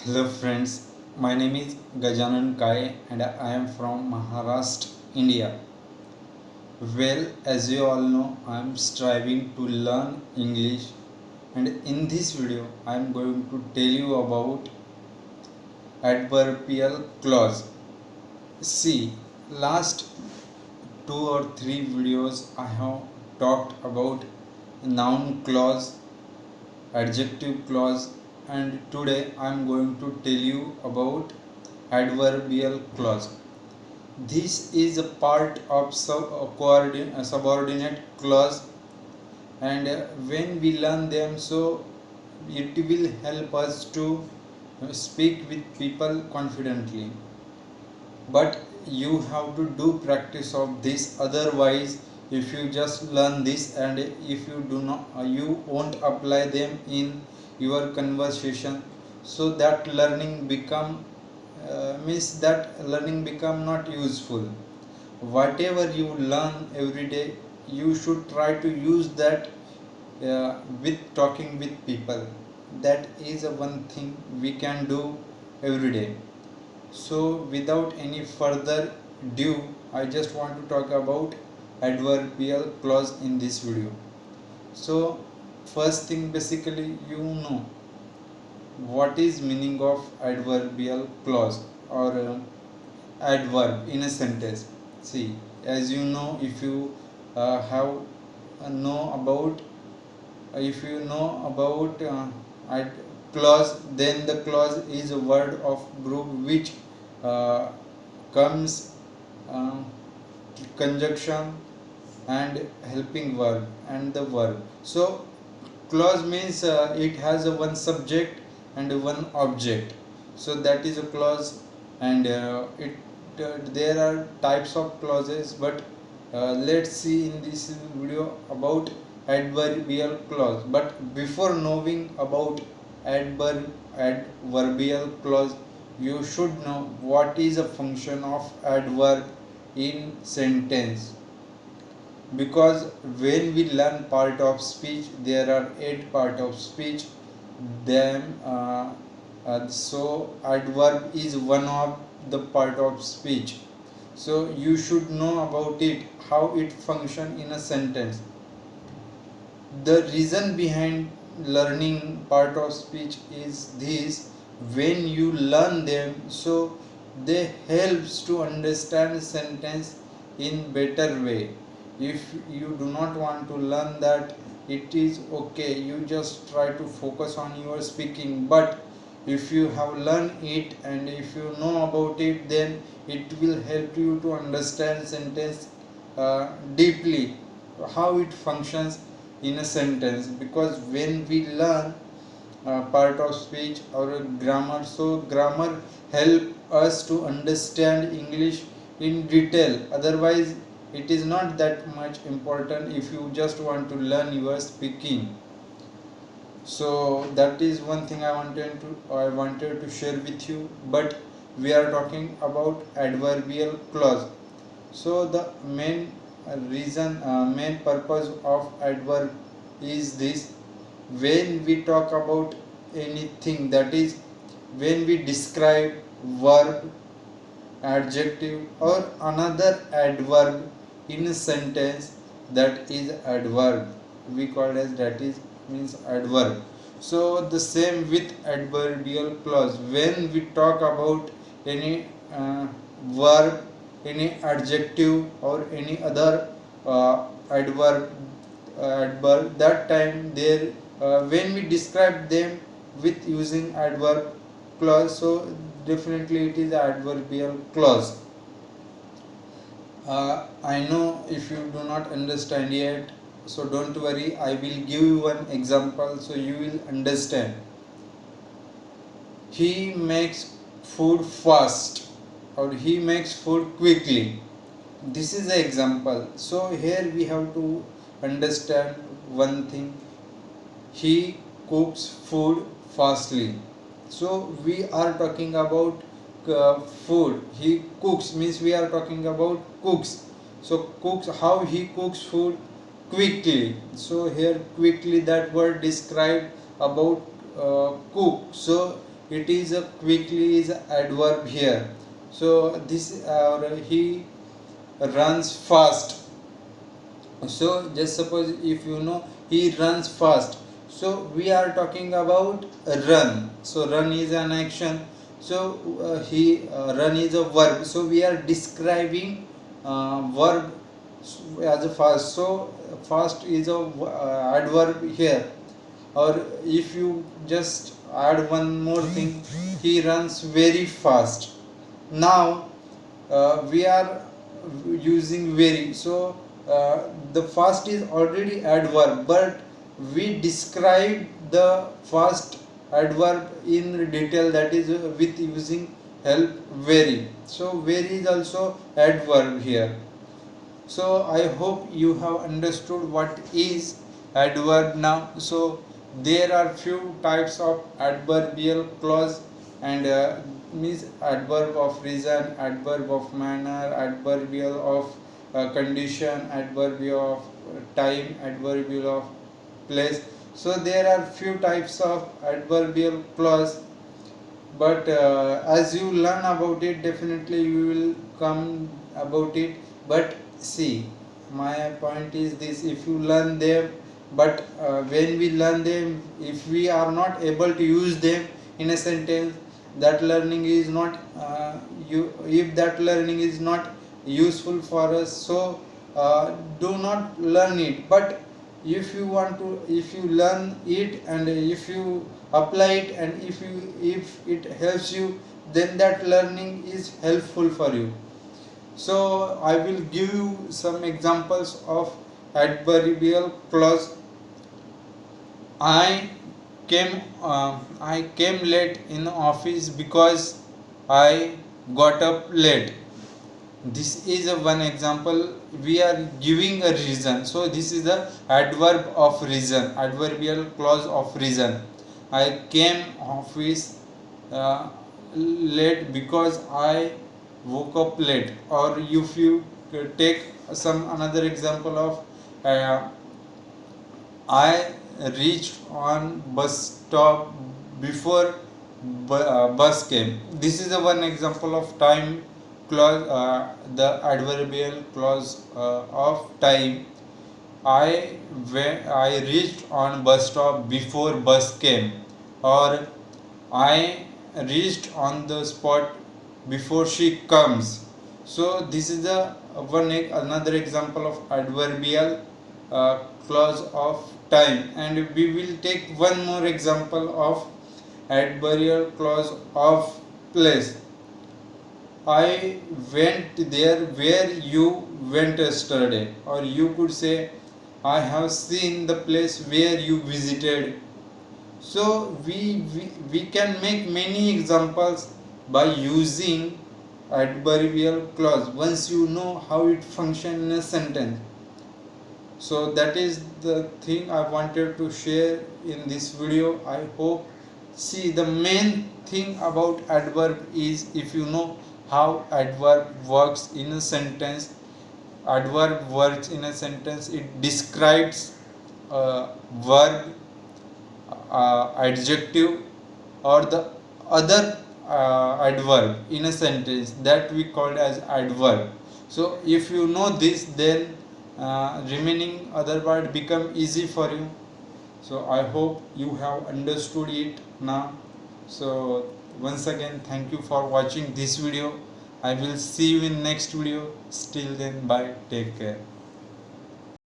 Hello friends, my name is Gajanan Kai and I am from Maharashtra, India. Well, as you all know, I am striving to learn English, and in this video I am going to tell you about adverbial clause. See, last 2 or 3 videos I have talked about noun clause, adjective clause, and today I am going to tell you about adverbial clause. This is a part of subordinate clause, and when we learn them, so it will help us to speak with people confidently. But you have to do practice of this, otherwise if you just learn this and if you do not you won't apply them in your conversation, so that learning become means that learning become not useful. Whatever you learn every day, you should try to use that with talking with people. That is one thing we can do every day. So without any further ado, I just want to talk about adverbial clause in this video. So first thing, basically you know what is meaning of adverbial clause or adverb in a sentence. See, as you know, if you have know about if you know about clause, then the clause is a word of group which uh, comes uh, conjunction and helping verb and the verb. So clause means it has a one subject and one object, so that is a clause. And it there are types of clauses, but let's see in this video about adverbial clause. But before knowing about adverbial clause, you should know what is a function of adverb in sentence, because when we learn part of speech, there are 8 part of speech. Then so adverb is one of the part of speech, so you should know about it, how it function in a sentence. The reason behind learning part of speech is this: when you learn them, so they helps to understand sentence in better way. If you do not want to learn that, it is okay, you just try to focus on your speaking. But if you have learned it and if you know about it, then it will help you to understand sentence deeply, how it functions in a sentence. Because when we learn part of speech or grammar, so grammar help us to understand English in detail. Otherwise it is not that much important if you just want to learn your speaking. So that is one thing I wanted to share with you. But we are talking about adverbial clause. So the main purpose of adverb is this: when we talk about anything, that is when we describe verb, adjective or another adverb in a sentence, that is adverb, we call as that is means adverb. So the same with adverbial clause. When we talk about any verb, any adjective or any other adverb, that time there when we describe them with using adverb clause, so definitely it is adverbial clause. I know if you do not understand yet, so don't worry, I will give you one example so you will understand. He makes food fast, or he makes food quickly. This is the example. So here we have to understand one thing: he cooks food fastly. So we are talking about food. He cooks means we are talking about cooks. So cooks, how he cooks food quickly. So here quickly, that word describe about cook. So it is a quickly is adverb here. So this he runs fast. So just suppose if you know he runs fast, so we are talking about run. So run is an action, so he run is a verb, so we are describing verb as a fast. So fast is a adverb here. Or if you just add one more thing, he runs very fast. Now we are using very, so the fast is already adverb, but we describe the fast adverb in detail, that is with using help very. So very is also adverb here. So I hope you have understood what is adverb now. So there are few types of adverbial clause, and means adverb of reason, adverb of manner, adverbial of condition, adverbial of time, adverbial of place. So there are few types of adverbial clause, but as you learn about it, definitely you will come about it. But see, my point is this: if you learn them, but when we learn them, if we are not able to use them in a sentence, that learning is not if that learning is not useful for us, so do not learn it. But if you want to, if you learn it and if you apply it, and if it helps you, then that learning is helpful for you. So I will give you some examples of adverbial clause. I came late in office because I got up late. This is a one example. We are giving a reason, so this is the adverb of reason, adverbial clause of reason. I came office late because I woke up late. Or if you take some another example of I reached on bus stop before bus came. This is the one example of time clause, the adverbial clause of time. I reached on bus stop before bus came, or I reached on the spot before she comes. So this is the one another example of adverbial clause of time. And we will take one more example of adverbial clause of place. I went there where you went yesterday. Or you could say, I have seen the place where you visited. So we can make many examples by using adverbial clause once you know how it functions in a sentence. So that is the thing I wanted to share in this video. I hope. See, the main thing about adverb is, if you know how adverb works in a sentence, adverb works in a sentence, it describes a verb, adjective, or the other adverb in a sentence, that we call as adverb. So if you know this, then remaining other part become easy for you. So I hope you have understood it now. So once again, thank you for watching this video. I will see you in next video. Till then, bye, take care.